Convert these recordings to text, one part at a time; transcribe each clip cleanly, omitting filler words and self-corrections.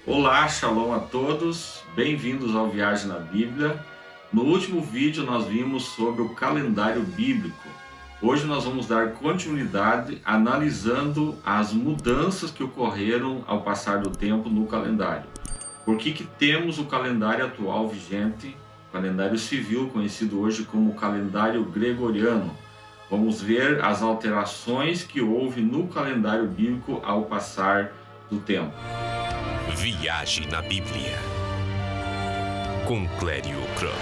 Olá, shalom a todos, bem-vindos ao Viagem na Bíblia. No último vídeo nós vimos sobre o calendário bíblico. Hoje nós vamos dar continuidade analisando as mudanças que ocorreram ao passar do tempo no calendário. Por que temos o calendário atual vigente, o calendário civil, conhecido hoje como calendário gregoriano? Vamos ver as alterações que houve no calendário bíblico ao passar do tempo. Viagem na Bíblia, com Clério Croto.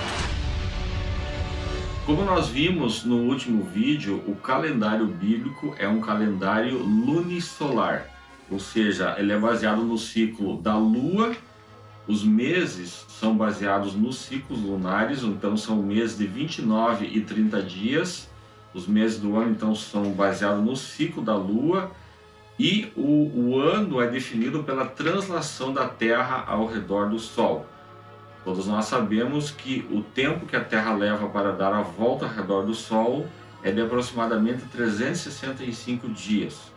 Como nós vimos no último vídeo, o calendário bíblico é um calendário lunisolar, ou seja, ele é baseado no ciclo da lua. Os meses são baseados nos ciclos lunares, então são meses de 29 e 30 dias. Os meses do ano então são baseados no ciclo da lua. E o ano é definido pela translação da Terra ao redor do Sol. Todos nós sabemos que o tempo que a Terra leva para dar a volta ao redor do Sol é de aproximadamente 365 dias.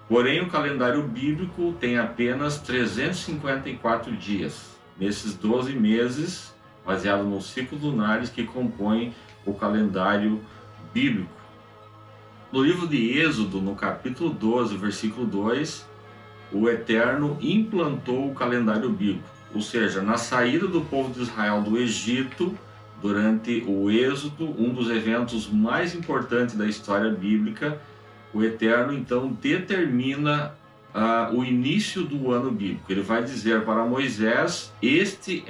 Porém, o calendário bíblico tem apenas 354 dias, nesses 12 meses, baseado nos ciclos lunares que compõem o calendário bíblico. No livro de Êxodo, no capítulo 12, versículo 2, o Eterno implantou o calendário bíblico, ou seja, na saída do povo de Israel do Egito, durante o Êxodo, um dos eventos mais importantes da história bíblica, o Eterno então determina o início do ano bíblico. Ele vai dizer para Moisés: este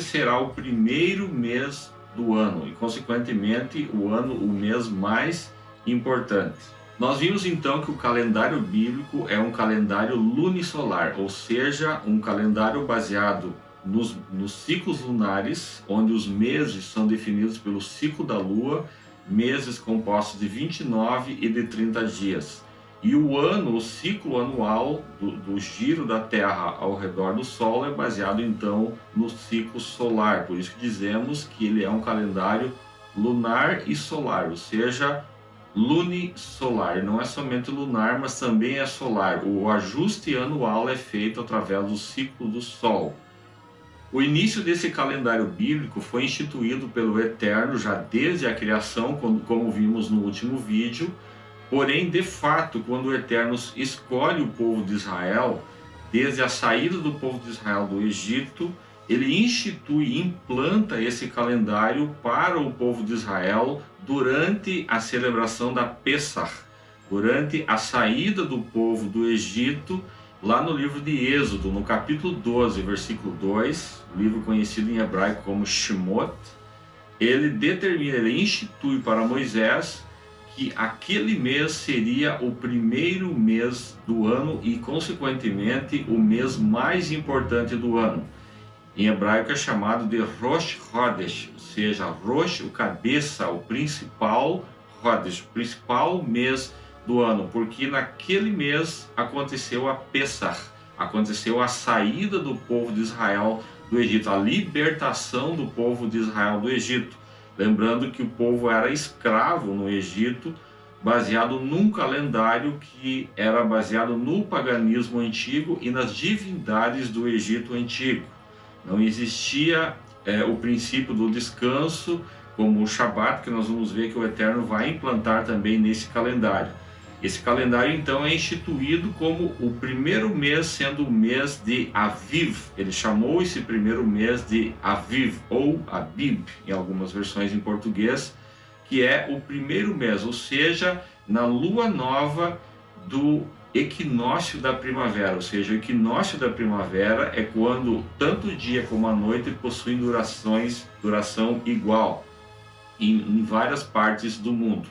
será o primeiro mês do ano e, consequentemente, o mês mais importante. Nós vimos então que o calendário bíblico é um calendário lunisolar, ou seja, um calendário baseado nos ciclos lunares, onde os meses são definidos pelo ciclo da lua, meses compostos de 29 e de 30 dias. E o ano, o ciclo anual do giro da Terra ao redor do Sol é baseado então no ciclo solar, por isso que dizemos que ele é um calendário lunar e solar, ou seja, lunisolar. Não é somente lunar, mas também é solar. O ajuste anual é feito através do ciclo do Sol. O início desse calendário bíblico foi instituído pelo Eterno já desde a criação, como vimos no último vídeo. Porém, de fato, quando o Eterno escolhe o povo de Israel, desde a saída do povo de Israel do Egito, ele institui e implanta esse calendário para o povo de Israel durante a celebração da Pessach, durante a saída do povo do Egito, lá no livro de Êxodo, no capítulo 12, versículo 2, livro conhecido em hebraico como Shemot. Ele institui para Moisés que aquele mês seria o primeiro mês do ano e, consequentemente, o mês mais importante do ano. Em hebraico é chamado de Rosh Chodesh, ou seja, Rosh, o cabeça, o principal, Chodesh, o principal mês do ano, porque naquele mês aconteceu a Pessach, aconteceu a saída do povo de Israel do Egito, a libertação do povo de Israel do Egito. Lembrando que o povo era escravo no Egito, baseado num calendário que era baseado no paganismo antigo e nas divindades do Egito antigo. Não existia o princípio do descanso, como o Shabat, que nós vamos ver que o Eterno vai implantar também nesse calendário. Esse calendário, então, é instituído como o primeiro mês sendo o mês de Aviv. Ele chamou esse primeiro mês de Aviv, ou Abib, em algumas versões em português, que é o primeiro mês, ou seja, na lua nova do equinócio da primavera, ou seja, o equinócio da primavera é quando tanto o dia como a noite possuem duração igual em várias partes do mundo.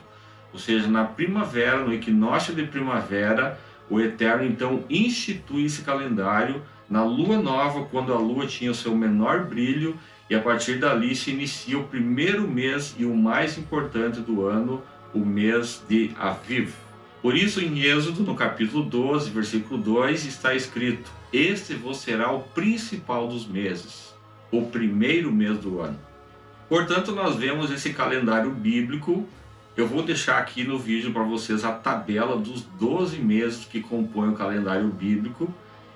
Ou seja, na primavera, no equinócio de primavera, o Eterno então institui esse calendário na lua nova, quando a lua tinha o seu menor brilho, e a partir dali se inicia o primeiro mês e o mais importante do ano, o mês de Aviv. Por isso, em Êxodo, no capítulo 12, versículo 2, está escrito: este vos será o principal dos meses, o primeiro mês do ano. Portanto, nós vemos esse calendário bíblico. Eu vou deixar aqui no vídeo para vocês a tabela dos 12 meses que compõem o calendário bíblico.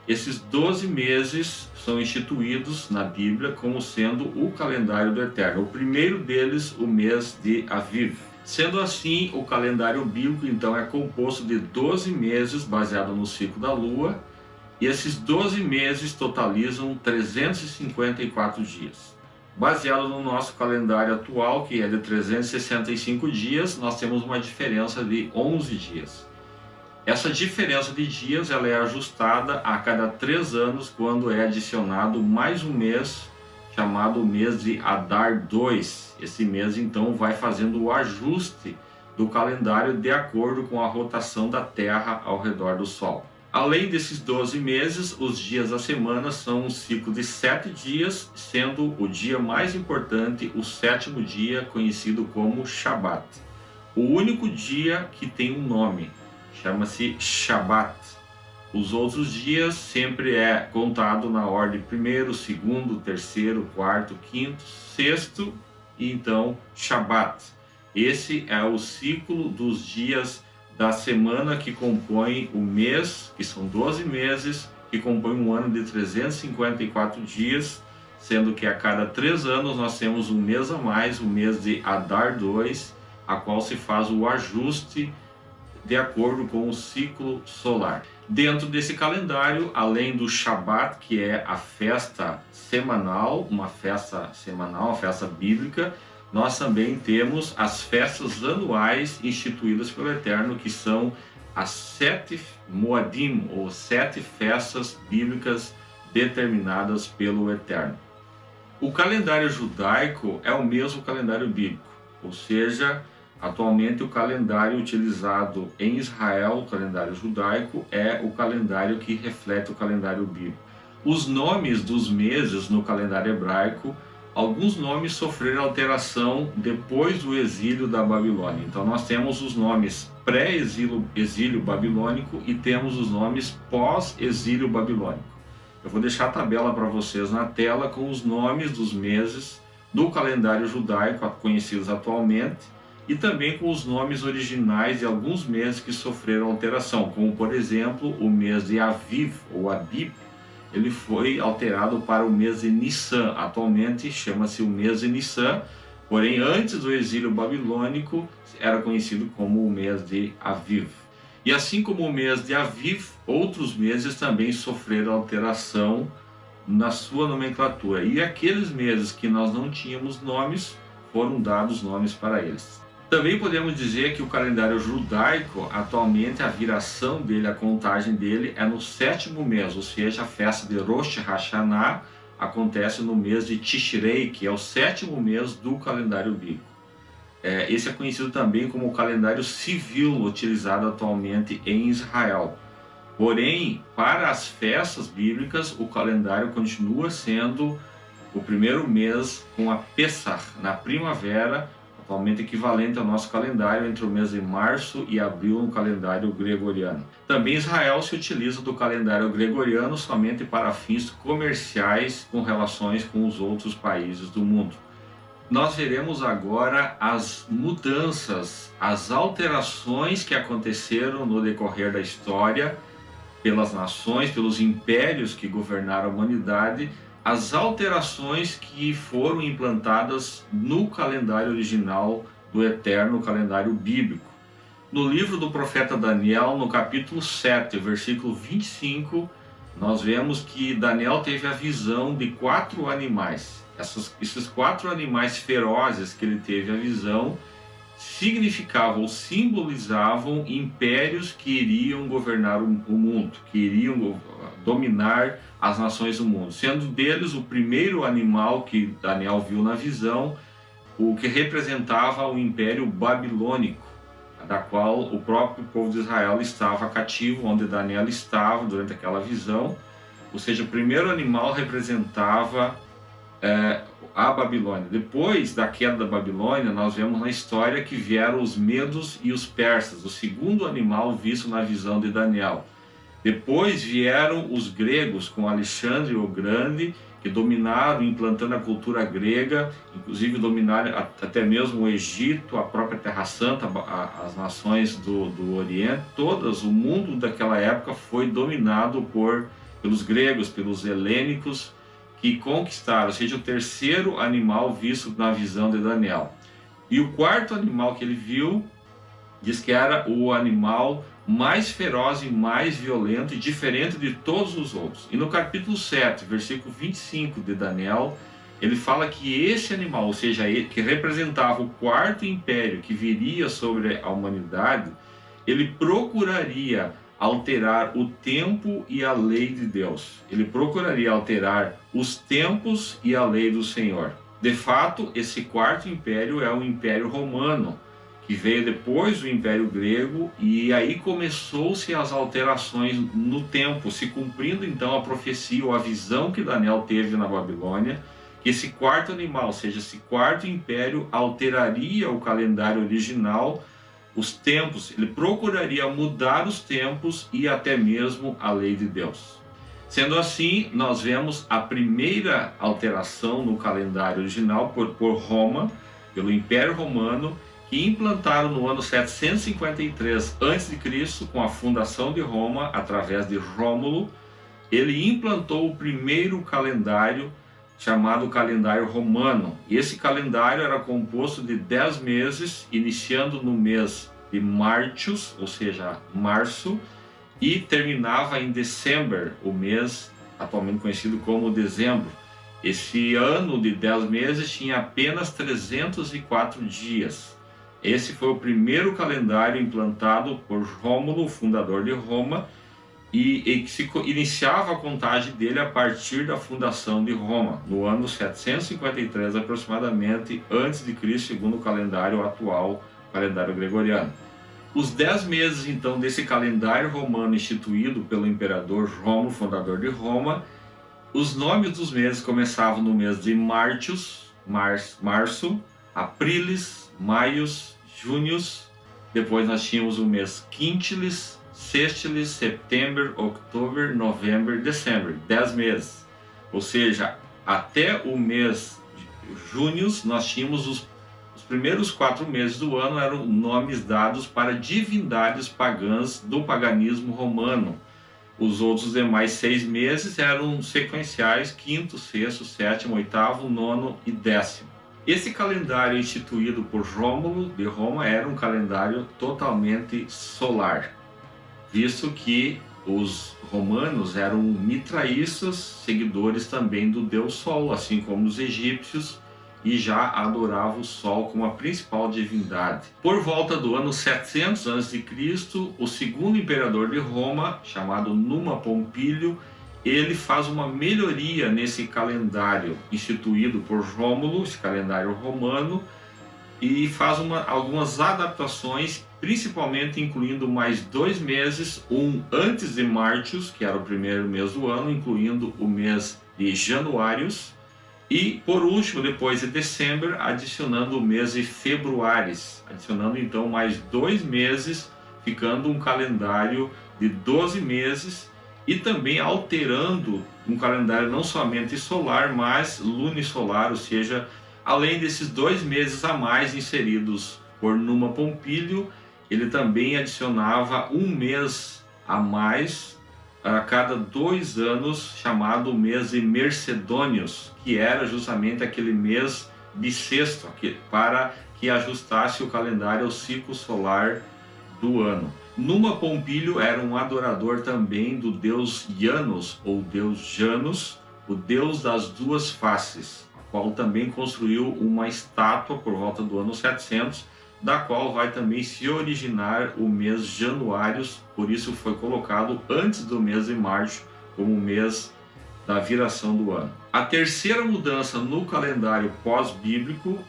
Esses 12 meses são instituídos na Bíblia como sendo o calendário do Eterno. O primeiro deles, o mês de Aviv. Sendo assim, o calendário bíblico então é composto de 12 meses baseado no ciclo da lua, e esses 12 meses totalizam 354 dias. Baseado no nosso calendário atual, que é de 365 dias, nós temos uma diferença de 11 dias. Essa diferença de dias ela é ajustada a cada 3 anos, quando é adicionado mais um mês, chamado mês de Adar 2. Esse mês então vai fazendo o ajuste do calendário de acordo com a rotação da Terra ao redor do Sol. Além desses 12 meses, os dias da semana são um ciclo de 7 dias, sendo o dia mais importante o 7º dia, conhecido como Shabat. O único dia que tem um nome, chama-se Shabat. Os outros dias sempre é contado na ordem primeiro, segundo, terceiro, quarto, quinto, sexto e então Shabat. Esse é o ciclo dos dias da semana que compõe o mês, que são 12 meses, que compõe um ano de 354 dias, sendo que a cada 3 anos nós temos um mês a mais, o mês de Adar 2, a qual se faz o ajuste de acordo com o ciclo solar. Dentro desse calendário, além do Shabat, que é a festa semanal, uma festa bíblica, nós também temos as festas anuais instituídas pelo Eterno, que são as 7 Moadim, ou 7 festas bíblicas determinadas pelo Eterno. O calendário judaico é o mesmo calendário bíblico, ou seja, atualmente o calendário utilizado em Israel, o calendário judaico, é o calendário que reflete o calendário bíblico. Os nomes dos meses no calendário hebraico, alguns nomes sofreram alteração depois do exílio da Babilônia. Então nós temos os nomes pré-exílio babilônico e temos os nomes pós-exílio babilônico. Eu vou deixar a tabela para vocês na tela com os nomes dos meses do calendário judaico conhecidos atualmente, e também com os nomes originais de alguns meses que sofreram alteração, como por exemplo o mês de Aviv ou Abib. Ele foi alterado para o mês de Nissan. Atualmente chama-se o mês de Nissan, porém antes do exílio babilônico era conhecido como o mês de Aviv. E assim como o mês de Aviv, outros meses também sofreram alteração na sua nomenclatura. E aqueles meses que nós não tínhamos nomes, foram dados nomes para eles. Também podemos dizer que o calendário judaico, atualmente a viração dele, a contagem dele é no 7º mês, ou seja, a festa de Rosh Hashanah acontece no mês de Tishrei, que é o 7º mês do calendário bíblico. Esse é conhecido também como o calendário civil utilizado atualmente em Israel. Porém, para as festas bíblicas, o calendário continua sendo o primeiro mês com a Pessach, na primavera, atualmente equivalente ao nosso calendário entre o mês de março e abril no calendário gregoriano. Também Israel se utiliza do calendário gregoriano somente para fins comerciais com relações com os outros países do mundo. Nós veremos agora as mudanças, as alterações que aconteceram no decorrer da história pelas nações, pelos impérios que governaram a humanidade, as alterações que foram implantadas no calendário original do Eterno, o calendário bíblico. No livro do profeta Daniel, no capítulo 7, versículo 25, nós vemos que Daniel teve a visão de 4 animais. Esses 4 animais ferozes que ele teve a visão significavam ou simbolizavam impérios que iriam governar o mundo, que iriam dominar as nações do mundo. Sendo deles o primeiro animal que Daniel viu na visão, o que representava o Império Babilônico, da qual o próprio povo de Israel estava cativo, onde Daniel estava durante aquela visão. Ou seja, o primeiro animal representava a Babilônia. Depois da queda da Babilônia, nós vemos na história que vieram os medos e os persas, o segundo animal visto na visão de Daniel. Depois vieram os gregos com Alexandre o Grande, que dominaram, implantando a cultura grega, inclusive dominaram até mesmo o Egito, a própria Terra Santa, as nações do Oriente, todas, o mundo daquela época foi dominado por pelos gregos, pelos helênicos, que conquistaram, ou seja, o terceiro animal visto na visão de Daniel. E o quarto animal que ele viu, diz que era o animal mais feroz e mais violento e diferente de todos os outros. E no capítulo 7, versículo 25 de Daniel, ele fala que esse animal, ou seja, ele que representava o quarto império que viria sobre a humanidade, ele procuraria alterar o tempo e a lei de Deus. Ele procuraria alterar os tempos e a lei do Senhor. De fato, esse quarto império é o Império Romano, que veio depois do Império Grego, e aí começou-se as alterações no tempo, se cumprindo então a profecia ou a visão que Daniel teve na Babilônia, que esse quarto animal, ou seja, esse quarto império, alteraria o calendário original, os tempos, ele procuraria mudar os tempos e até mesmo a lei de Deus. Sendo assim, nós vemos a primeira alteração no calendário original por Roma, pelo Império Romano, que implantaram no ano 753 a.C., com a fundação de Roma, através de Rômulo. Ele implantou o primeiro calendário, chamado calendário romano. Esse calendário era composto de 10 meses, iniciando no mês de Martius, ou seja, março, e terminava em December, o mês atualmente conhecido como dezembro. Esse ano de 10 meses tinha apenas 304 dias. Esse foi o primeiro calendário implantado por Rômulo, o fundador de Roma, e que se iniciava a contagem dele a partir da fundação de Roma, no ano 753 aproximadamente, antes de Cristo, segundo o calendário atual, o calendário gregoriano. Os 10 meses, então, desse calendário romano instituído pelo imperador Rômulo, fundador de Roma, os nomes dos meses começavam no mês de Martius, março, Aprilis, Maius, Június, depois nós tínhamos o mês Quintilis, Sextilis, September, October, November, December, 10 meses. Ou seja, até o mês de Június nós tínhamos os primeiros 4 meses do ano eram nomes dados para divindades pagãs do paganismo romano. Os outros demais 6 meses eram sequenciais, quinto, sexto, sétimo, oitavo, nono e décimo. Esse calendário instituído por Rômulo de Roma era um calendário totalmente solar, visto que os romanos eram mitraístas, seguidores também do deus Sol, assim como os egípcios, e já adoravam o Sol como a principal divindade. Por volta do ano 700 a.C., o segundo imperador de Roma, chamado Numa Pompílio, ele faz uma melhoria nesse calendário instituído por Rômulo, esse calendário romano, e faz algumas adaptações, principalmente incluindo mais 2 meses, um antes de Martius, que era o primeiro mês do ano, incluindo o mês de Januários, e por último, depois de December, adicionando o mês de Februáris, adicionando então mais 2 meses, ficando um calendário de 12 meses, e também alterando um calendário não somente solar, mas lunisolar, ou seja, além desses 2 meses a mais inseridos por Numa Pompílio, ele também adicionava um mês a mais a cada 2 anos, chamado mês de Mercedônios, que era justamente aquele mês bissexto, para que ajustasse o calendário ao ciclo solar do ano. Numa Pompílio era um adorador também do deus Janus, ou deus Janus, o deus das duas faces, a qual também construiu uma estátua por volta do ano 700, da qual vai também se originar o mês Januários, por isso foi colocado antes do mês de março como o mês da viração do ano. A terceira mudança no calendário pós-bíblico,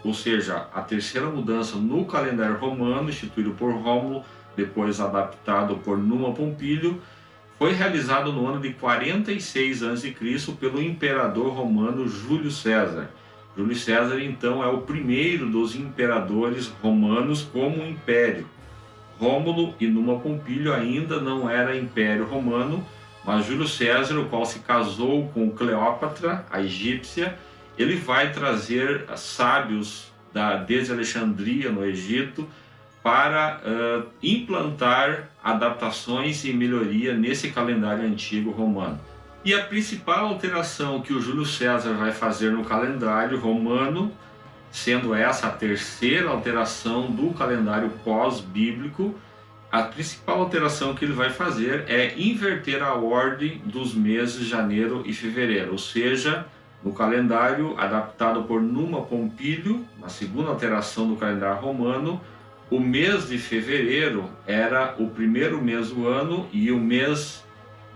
ou seja, a terceira mudança no calendário romano, instituído por Rômulo, depois adaptado por Numa Pompílio, foi realizado no ano de 46 a.C. pelo imperador romano Júlio César. Júlio César, então, é o primeiro dos imperadores romanos como um império. Rômulo e Numa Pompílio ainda não era império romano, mas Júlio César, o qual se casou com Cleópatra, a egípcia, ele vai trazer sábios desde Alexandria, no Egito, para implantar adaptações e melhoria nesse calendário antigo romano. E a principal alteração que o Júlio César vai fazer no calendário romano, sendo essa a terceira alteração do calendário pós-bíblico, a principal alteração que ele vai fazer é inverter a ordem dos meses de janeiro e fevereiro, ou seja, no calendário adaptado por Numa Pompílio, na segunda alteração do calendário romano, o mês de fevereiro era o primeiro mês do ano e o mês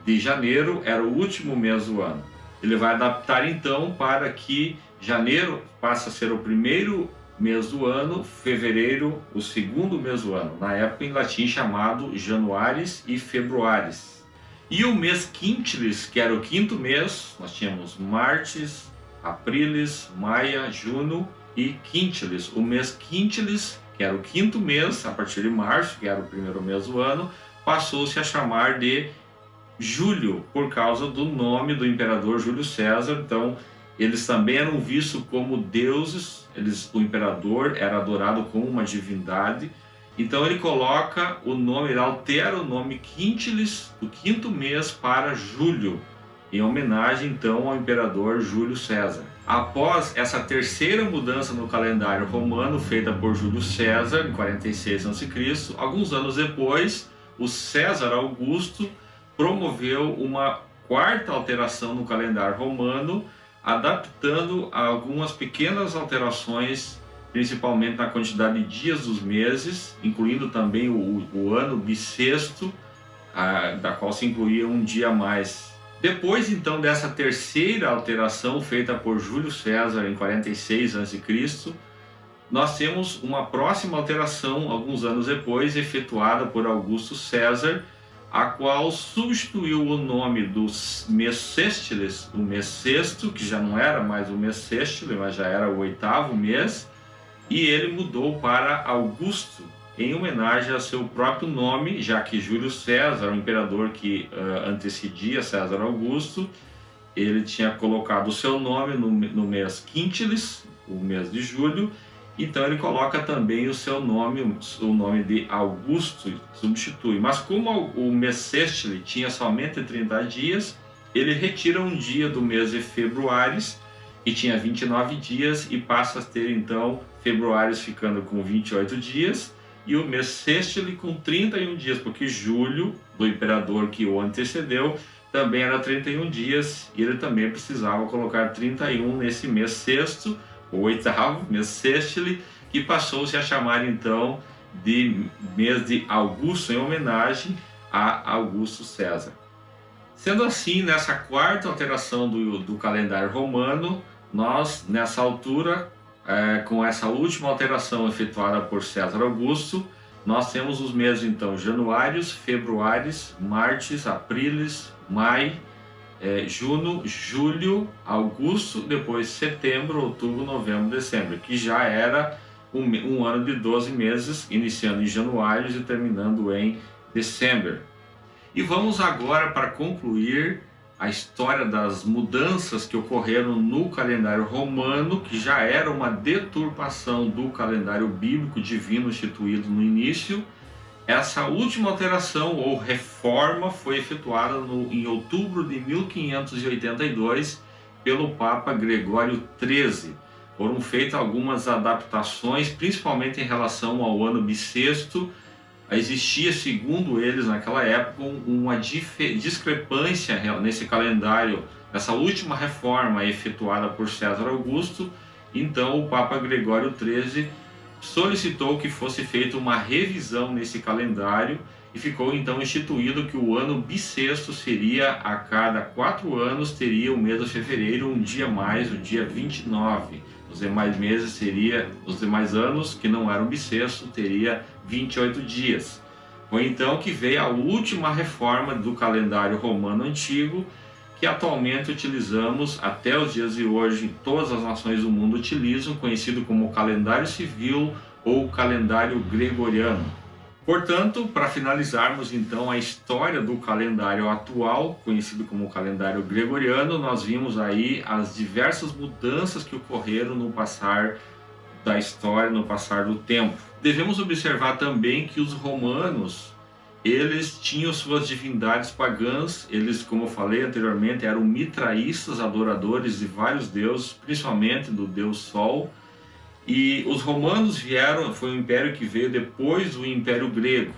de janeiro era o último mês do ano. Ele vai adaptar então para que janeiro passe a ser o primeiro mês do ano, fevereiro o segundo mês do ano, na época em latim chamado Januaris e Februaris. E o mês quintilis, que era o quinto mês, nós tínhamos Martis, Aprilis, Maia, Juno e Quintilis. O mês quintilis, que era o quinto mês, a partir de março, que era o primeiro mês do ano, passou-se a chamar de Júlio, por causa do nome do imperador Júlio César. Então, eles também eram vistos como deuses, o imperador era adorado como uma divindade. Então, ele coloca o nome, ele altera o nome Quintilis, do quinto mês, para Júlio, em homenagem, então, ao imperador Júlio César. Após essa terceira mudança no calendário romano, feita por Júlio César, em 46 a.C., alguns anos depois, o César Augusto promoveu uma quarta alteração no calendário romano, adaptando a algumas pequenas alterações, principalmente na quantidade de dias dos meses, incluindo também o ano bissexto, da qual se incluía um dia a mais. Depois, então, dessa terceira alteração feita por Júlio César em 46 a.C., nós temos uma próxima alteração, alguns anos depois, efetuada por Augusto César, a qual substituiu o nome do mês sextilis, o mês sexto, que já não era mais o mês sextilis, mas já era o oitavo mês, e ele mudou para Augusto, em homenagem a seu próprio nome, já que Júlio César, o imperador que antecedia César Augusto, ele tinha colocado o seu nome no mês quintilis, o mês de julho, então ele coloca também o seu nome, o nome de Augusto, substitui. Mas como o mês sextile tinha somente 30 dias, ele retira um dia do mês de Februaris, que tinha 29 dias, e passa a ter então Februaris ficando com 28 dias, e o mês sextile com 31 dias, porque Júlio, do imperador que o antecedeu, também era 31 dias, e ele também precisava colocar 31 nesse mês sexto, o oitavo, mês sextile, que passou-se a chamar então de mês de Augusto, em homenagem a Augusto César. Sendo assim, nessa quarta alteração do calendário romano, nós, nessa altura, com essa última alteração efetuada por César Augusto, nós temos os meses então Januários, Februários, Martes, Aprilis, Mai, Juno, Julho, Augusto, depois Setembro, Outubro, Novembro, Dezembro, que já era um ano de 12 meses, iniciando em Januários e terminando em Dezembro. E vamos agora, para concluir, a história das mudanças que ocorreram no calendário romano, que já era uma deturpação do calendário bíblico divino instituído no início. Essa última alteração ou reforma foi efetuada em outubro de 1582 pelo Papa Gregório XIII. Foram feitas algumas adaptações, principalmente em relação ao ano bissexto. Existia, segundo eles, naquela época, uma discrepância nesse calendário, nessa última reforma efetuada por César Augusto. Então, o Papa Gregório XIII solicitou que fosse feita uma revisão nesse calendário e ficou então instituído que o ano bissexto seria a cada 4 anos, teria o mês de fevereiro um dia mais, o dia 29. Os demais meses os demais anos que não eram bissexto, teria 28 dias. Foi então que veio a última reforma do calendário romano antigo, que atualmente utilizamos até os dias de hoje, todas as nações do mundo utilizam, conhecido como calendário civil ou calendário gregoriano. Portanto, para finalizarmos então a história do calendário atual, conhecido como calendário gregoriano, nós vimos aí as diversas mudanças que ocorreram no passar da história no passar do tempo. Devemos observar também que os romanos, eles tinham suas divindades pagãs. Eles, como eu falei anteriormente, eram mitraístas, adoradores de vários deuses, principalmente do deus Sol. E os romanos foi um império que veio depois do Império Grego.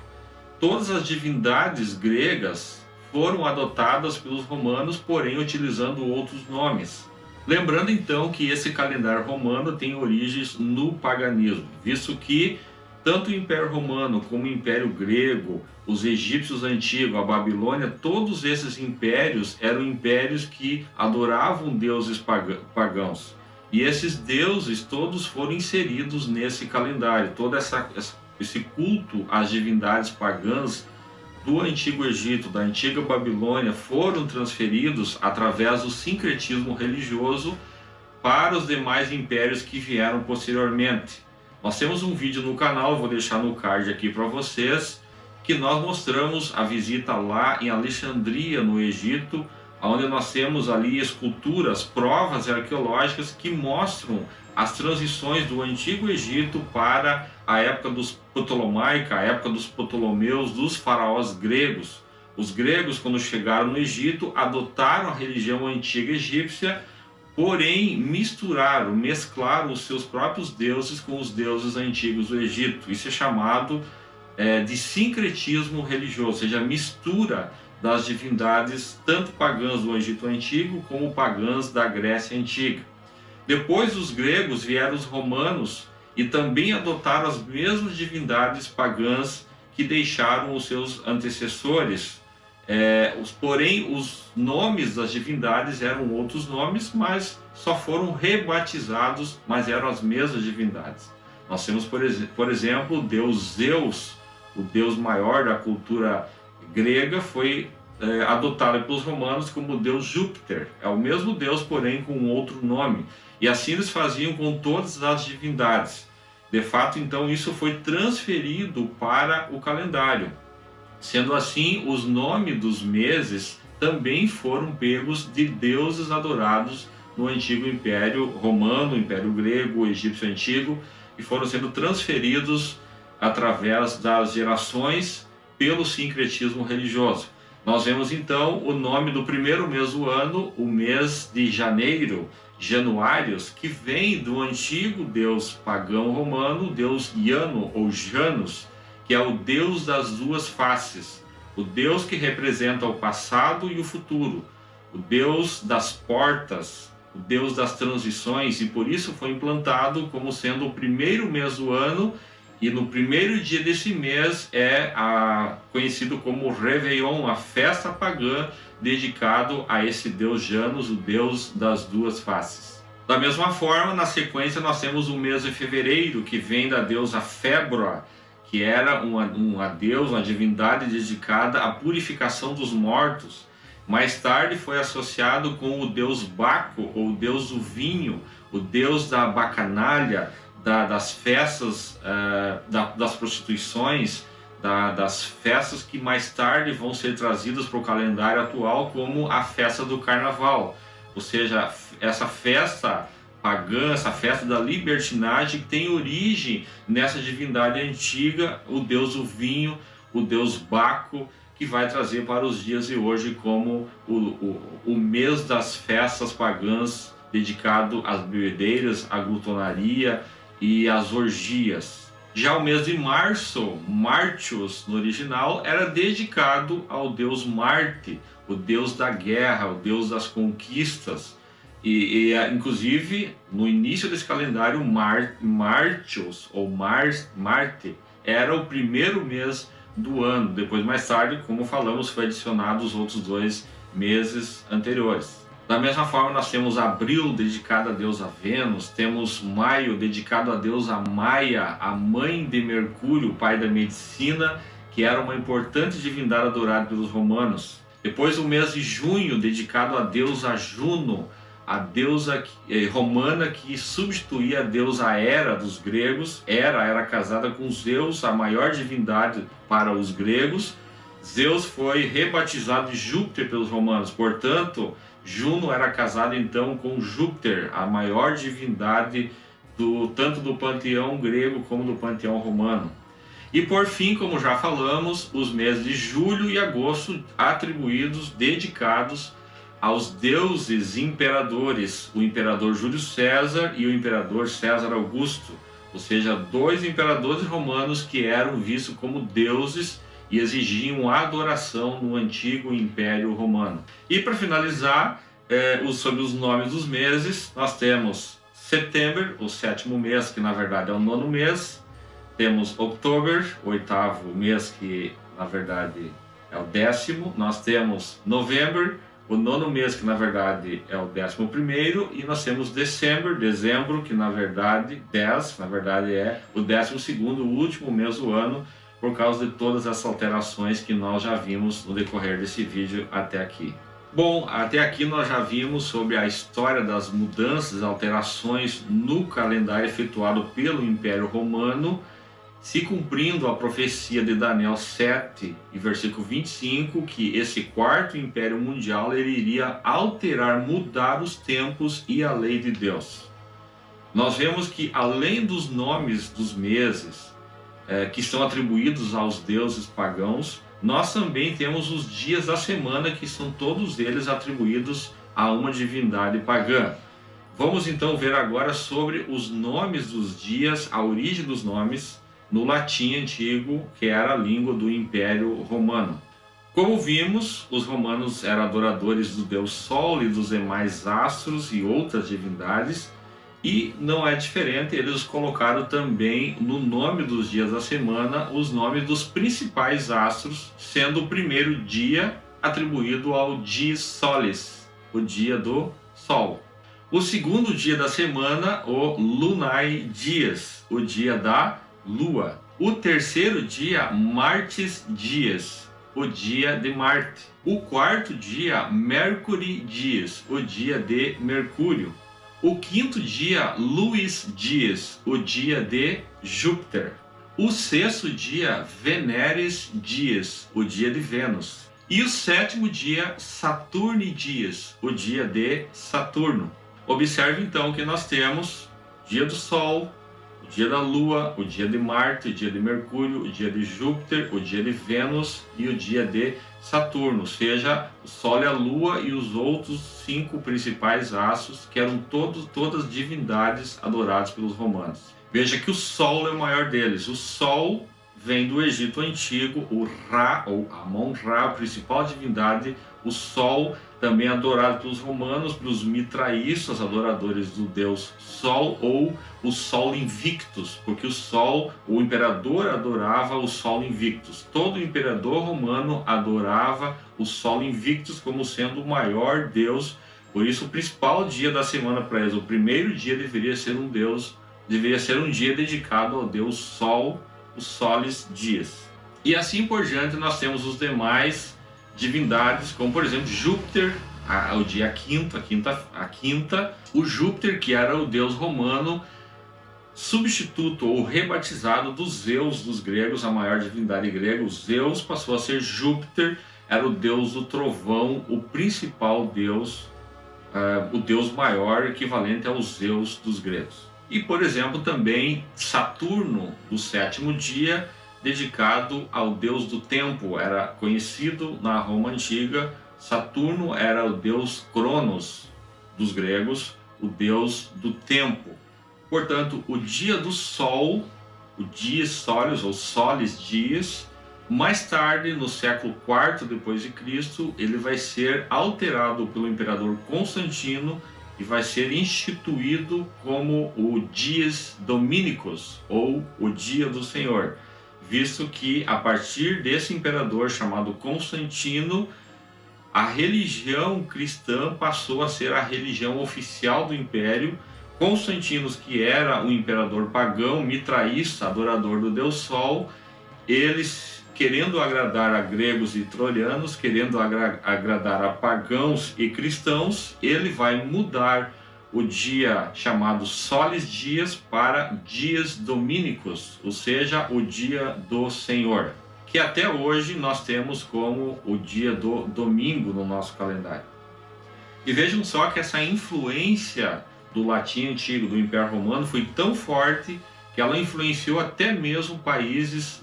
Todas as divindades gregas foram adotadas pelos romanos, porém utilizando outros nomes. Lembrando então que esse calendário romano tem origens no paganismo, visto que tanto o Império Romano como o Império Grego, os egípcios antigos, a Babilônia, todos esses impérios eram impérios que adoravam deuses pagãos. E esses deuses todos foram inseridos nesse calendário. Todo esse culto às divindades pagãs do Antigo Egito, da Antiga Babilônia, foram transferidos através do sincretismo religioso para os demais impérios que vieram posteriormente. Nós temos um vídeo no canal, vou deixar no card aqui para vocês, que nós mostramos a visita lá em Alexandria, no Egito, onde nós temos ali esculturas, provas arqueológicas que mostram as transições do Antigo Egito para a época dos Ptolomaica, a época dos Ptolomeus, dos faraós gregos. Os gregos, quando chegaram no Egito, adotaram a religião antiga egípcia, porém mesclaram os seus próprios deuses com os deuses antigos do Egito. Isso é chamado de sincretismo religioso, ou seja, a mistura das divindades tanto pagãs do Egito Antigo como pagãs da Grécia Antiga. Depois dos gregos vieram os romanos e também adotaram as mesmas divindades pagãs que deixaram os seus antecessores. Porém, os nomes das divindades eram outros nomes, mas só foram rebatizados, mas eram as mesmas divindades. Nós temos, por exemplo, o deus Zeus, o deus maior da cultura grega, foi adotado pelos romanos como o deus Júpiter. É o mesmo deus, porém com outro nome. E assim eles faziam com todas as divindades. De fato, então, isso foi transferido para o calendário. Sendo assim, os nomes dos meses também foram pegos de deuses adorados no antigo Império Romano, Império Grego, Egípcio Antigo, e foram sendo transferidos através das gerações pelo sincretismo religioso. Nós vemos então o nome do primeiro mês do ano, o mês de janeiro, Januários, que vem do antigo deus pagão romano, o deus Jano ou Janus, que é o deus das duas faces, o deus que representa o passado e o futuro, o deus das portas, o deus das transições, e por isso foi implantado como sendo o primeiro mês do ano. E no primeiro dia desse mês é conhecido como Réveillon, a festa pagã dedicado a esse deus Janus, o deus das duas faces. Da mesma forma, na sequência, nós temos o mês de fevereiro, que vem da deusa Fébroa, que era uma deusa, uma divindade dedicada à purificação dos mortos. Mais tarde foi associado com o deus Baco, ou o deus do vinho, o deus da bacanalha, das festas, das prostituições, das festas que mais tarde vão ser trazidas para o calendário atual, como a festa do carnaval. Ou seja, essa festa pagã, essa festa da libertinagem, que tem origem nessa divindade antiga, o deus do vinho, o deus Baco, que vai trazer para os dias de hoje como o mês das festas pagãs, dedicado às bebedeiras, à glutonaria e às orgias. Já o mês de março, Martius no original, era dedicado ao deus Marte, o deus da guerra, o deus das conquistas. Inclusive, no início desse calendário, Martius ou Marte era o primeiro mês do ano. Depois, mais tarde, como falamos, foi adicionado os outros 2 meses anteriores. Da mesma forma, nós temos abril dedicado a deusa Vênus, temos maio dedicado a deusa Maia, a mãe de Mercúrio, pai da medicina, que era uma importante divindade adorada pelos romanos. Depois o mês de junho dedicado a deusa Juno, a deusa romana que substituía a deusa Hera dos gregos. Hera era casada com Zeus, a maior divindade para os gregos. Zeus foi rebatizado de Júpiter pelos romanos, portanto, Juno era casada então com Júpiter, a maior divindade tanto do panteão grego como do panteão romano. E por fim, como já falamos, os meses de julho e agosto atribuídos, dedicados aos deuses imperadores, o imperador Júlio César e o imperador César Augusto, ou seja, dois imperadores romanos que eram vistos como deuses e exigiam adoração no antigo Império Romano. E para finalizar, sobre os nomes dos meses, nós temos Setembro, o sétimo mês, que na verdade é o nono mês. Temos Outubro, o oitavo mês, que na verdade é o décimo. Nós temos Novembro, o nono mês, que na verdade é o 11º. E nós temos dezembro, que na verdade é o 12º, o último mês do ano, por causa de todas essas alterações que nós já vimos no decorrer desse vídeo até aqui. Bom, até aqui nós já vimos sobre a história das mudanças, alterações no calendário efetuado pelo Império Romano, se cumprindo a profecia de Daniel 7 e versículo 25, que esse quarto Império Mundial ele iria alterar, mudar os tempos e a lei de Deus. Nós vemos que além dos nomes dos meses que são atribuídos aos deuses pagãos, nós também temos os dias da semana, que são todos eles atribuídos a uma divindade pagã. Vamos então ver agora sobre os nomes dos dias, a origem dos nomes no latim antigo, que era a língua do Império Romano. Como vimos, os romanos eram adoradores do deus Sol e dos demais astros e outras divindades, e não é diferente, eles colocaram também no nome dos dias da semana os nomes dos principais astros, sendo o primeiro dia atribuído ao dies solis, o dia do Sol. O segundo dia da semana, o lunae dies, o dia da Lua. O terceiro dia, martis dies, o dia de Marte. O quarto dia, mercuri dies, o dia de Mercúrio. O quinto dia, luis dies, o dia de Júpiter. O sexto dia, veneris dies, o dia de Vênus. E o sétimo dia, saturni dies, o dia de Saturno. Observe então que nós temos o dia do Sol, o dia da Lua, o dia de Marte, o dia de Mercúrio, o dia de Júpiter, o dia de Vênus e o dia de Saturno, ou seja, o Sol e a Lua e os outros 5 principais astros, que eram todas divindades adoradas pelos romanos. Veja que o Sol é o maior deles. O Sol vem do Egito Antigo, o Ra, ou Amon-Ra, a principal divindade. O Sol também é adorado pelos romanos, pelos mitraístas, adoradores do deus Sol, ou o Sol Invictus, porque o Sol, o imperador adorava o Sol Invictus. Todo imperador romano adorava o Sol Invictus como sendo o maior deus. Por isso, o principal dia da semana para eles, o primeiro dia deveria ser um dia dedicado ao deus Sol, o Solis Dias. E assim por diante, nós temos os demais divindades, como por exemplo Júpiter, o dia quinta, o Júpiter, que era o deus romano, substituto ou rebatizado do Zeus dos gregos, a maior divindade grega. O Zeus passou a ser Júpiter, era o deus do trovão, o principal deus, o deus maior, equivalente ao Zeus dos gregos. E por exemplo também Saturno, o sétimo dia, dedicado ao deus do tempo, era conhecido na Roma Antiga. Saturno era o deus Cronos dos gregos, o deus do tempo. Portanto, o dia do Sol, o dies solis ou solis dies, mais tarde, no século IV depois de Cristo, ele vai ser alterado pelo imperador Constantino e vai ser instituído como o dies dominicus, ou o dia do Senhor, visto que a partir desse imperador chamado Constantino, a religião cristã passou a ser a religião oficial do império. Constantino, que era um imperador pagão, mitraísta, adorador do deus Sol, eles, querendo agradar a gregos e troianos, querendo agradar a pagãos e cristãos, ele vai mudar o dia chamado Solis Dias para Dias Dominicus, ou seja, o dia do Senhor, que até hoje nós temos como o dia do domingo no nosso calendário. E vejam só que essa influência do latim antigo, do Império Romano, foi tão forte que ela influenciou até mesmo países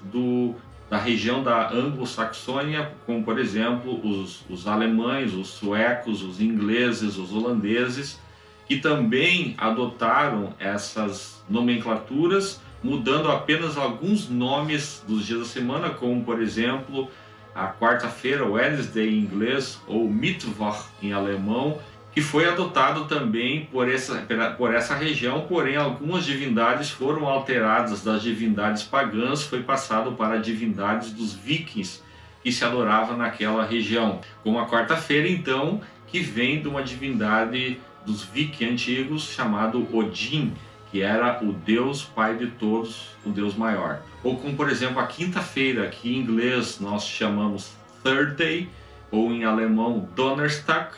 da região da Anglo-Saxônia, como por exemplo os alemães, os suecos, os ingleses, os holandeses, que também adotaram essas nomenclaturas, mudando apenas alguns nomes dos dias da semana, como por exemplo a quarta-feira, Wednesday em inglês, ou Mittwoch em alemão, que foi adotado também por essa região, porém algumas divindades foram alteradas das divindades pagãs, foi passado para divindades dos vikings, que se adorava naquela região. Como a quarta-feira, então, que vem de uma divindade dos vikings antigos, chamado Odin, que era o Deus Pai de todos, o Deus maior. Ou como, por exemplo, a quinta-feira, que em inglês nós chamamos Thursday, ou em alemão Donnerstag.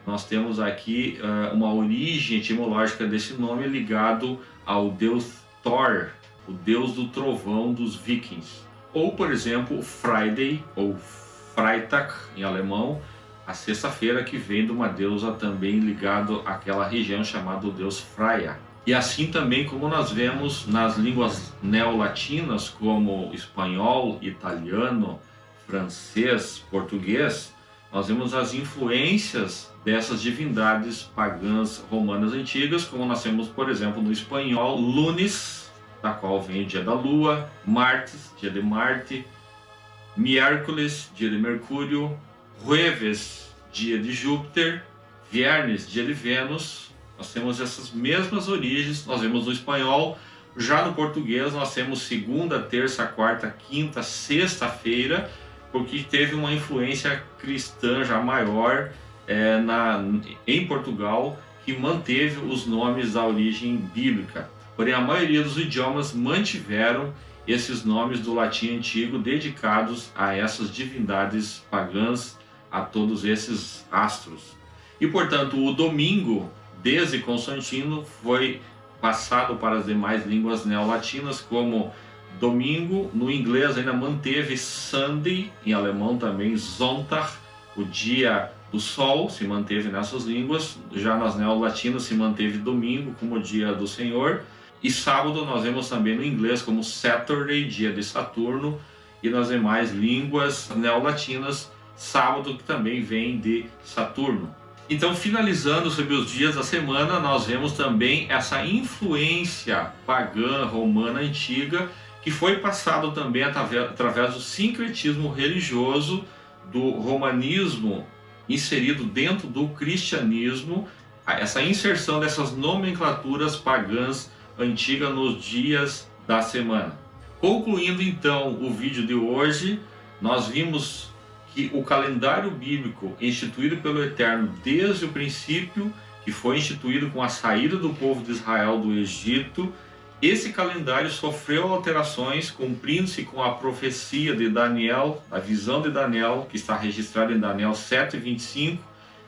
Nós temos aqui uma origem etimológica desse nome ligado ao deus Thor, o deus do trovão dos vikings. Ou, por exemplo, Friday, ou Freitag em alemão, a sexta-feira, que vem de uma deusa também ligado àquela região chamada deus Freya. E assim também como nós vemos nas línguas neolatinas, como espanhol, italiano, francês, português, nós vemos as influências dessas divindades pagãs romanas antigas, como nós temos, por exemplo, no espanhol, lunes, da qual vem o dia da lua, martes, dia de Marte, miércoles, dia de Mercúrio, jueves, dia de Júpiter, viernes, dia de Vênus. Nós temos essas mesmas origens, nós vemos no espanhol. Já no português nós temos segunda, terça, quarta, quinta, sexta-feira, porque teve uma influência cristã já maior em Portugal, que manteve os nomes da origem bíblica. Porém, a maioria dos idiomas mantiveram esses nomes do latim antigo dedicados a essas divindades pagãs, a todos esses astros. E, portanto, o domingo, desde Constantino, foi passado para as demais línguas neolatinas como domingo. No inglês ainda manteve Sunday, em alemão também Sonntag, o dia do sol, se manteve nessas línguas. Já nas neolatinas se manteve domingo como o dia do Senhor. E sábado nós vemos também no inglês como Saturday, dia de Saturno. E nas demais línguas neolatinas, sábado, que também vem de Saturno. Então, finalizando sobre os dias da semana, nós vemos também essa influência pagã romana antiga, que foi passado também através do sincretismo religioso do romanismo inserido dentro do cristianismo, essa inserção dessas nomenclaturas pagãs antigas nos dias da semana. Concluindo então o vídeo de hoje, nós vimos que o calendário bíblico instituído pelo Eterno desde o princípio, que foi instituído com a saída do povo de Israel do Egito, esse calendário sofreu alterações, cumprindo-se com a profecia de Daniel, a visão de Daniel, que está registrada em Daniel 7:25,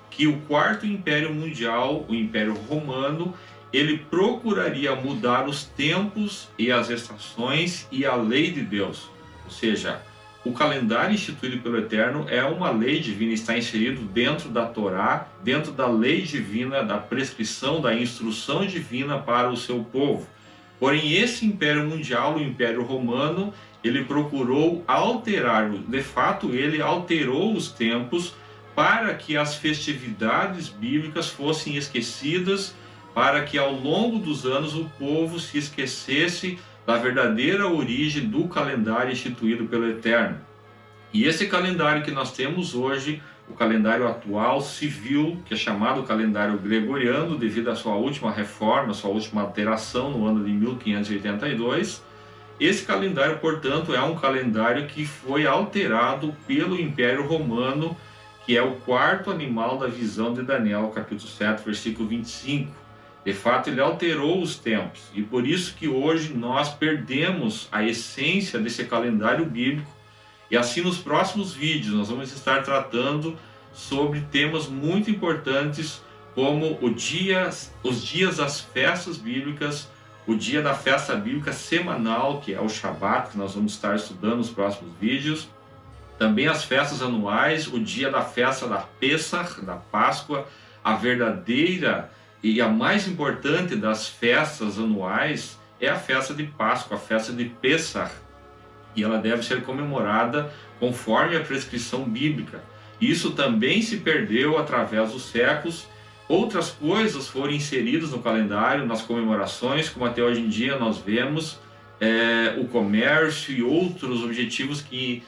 que o quarto império mundial, o Império Romano, ele procuraria mudar os tempos e as estações e a lei de Deus. Ou seja, o calendário instituído pelo Eterno é uma lei divina, está inserido dentro da Torá, dentro da lei divina, da prescrição, da instrução divina para o seu povo. Porém, esse Império Mundial, o Império Romano, ele procurou alterar, de fato ele alterou os tempos para que as festividades bíblicas fossem esquecidas, para que ao longo dos anos o povo se esquecesse da verdadeira origem do calendário instituído pelo Eterno. E esse calendário que nós temos hoje, o calendário atual civil, que é chamado calendário gregoriano, devido à sua última reforma, sua última alteração no ano de 1582, esse calendário, portanto, é um calendário que foi alterado pelo Império Romano, que é o quarto animal da visão de Daniel, capítulo 7, versículo 25. De fato, ele alterou os tempos, e por isso que hoje nós perdemos a essência desse calendário bíblico. E assim, nos próximos vídeos, nós vamos estar tratando sobre temas muito importantes, como os dias das festas bíblicas, o dia da festa bíblica semanal, que é o Shabat, que nós vamos estar estudando nos próximos vídeos. Também as festas anuais, o dia da festa da Pessach, da Páscoa, a verdadeira E a mais importante das festas anuais é a festa de Páscoa, a festa de Pêssar. E ela deve ser comemorada conforme a prescrição bíblica. Isso também se perdeu através dos séculos. Outras coisas foram inseridas no calendário, nas comemorações, como até hoje em dia nós vemos o comércio e outros objetivos e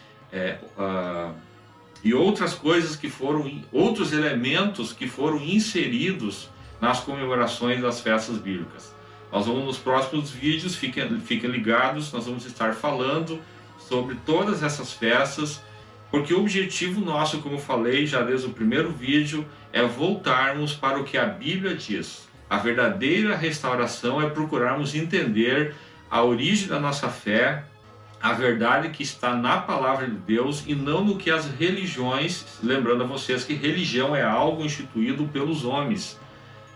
outras coisas que foram, outros elementos que foram inseridos nas comemorações das festas bíblicas. Nós vamos nos próximos vídeos, fiquem ligados, nós vamos estar falando sobre todas essas festas, porque o objetivo nosso, como eu falei já desde o primeiro vídeo, é voltarmos para o que a Bíblia diz. A verdadeira restauração é procurarmos entender a origem da nossa fé, a verdade que está na palavra de Deus e não no que as religiões, lembrando a vocês que religião é algo instituído pelos homens,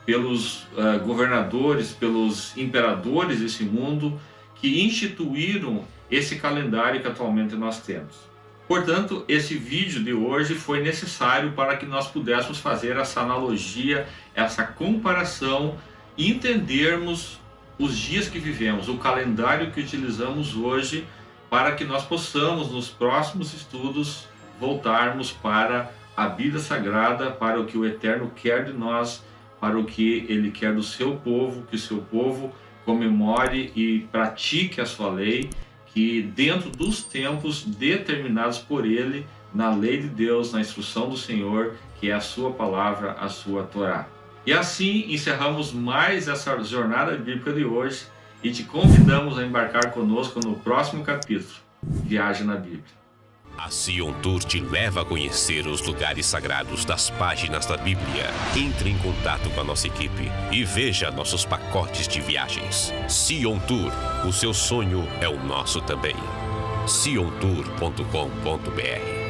pelos governadores, pelos imperadores desse mundo, que instituíram esse calendário que atualmente nós temos. Portanto, esse vídeo de hoje foi necessário para que nós pudéssemos fazer essa analogia, essa comparação e entendermos os dias que vivemos, o calendário que utilizamos hoje, para que nós possamos, nos próximos estudos, voltarmos para a Bíblia Sagrada, para o que o Eterno quer de nós, para o que Ele quer do seu povo, que o seu povo comemore e pratique a sua lei, que dentro dos tempos determinados por Ele, na lei de Deus, na instrução do Senhor, que é a sua palavra, a sua Torá. E assim encerramos mais essa jornada bíblica de hoje e te convidamos a embarcar conosco no próximo capítulo, Viagem na Bíblia. A Sion Tour te leva a conhecer os lugares sagrados das páginas da Bíblia. Entre em contato com a nossa equipe e veja nossos pacotes de viagens. Sion Tour, o seu sonho é o nosso também. siontour.com.br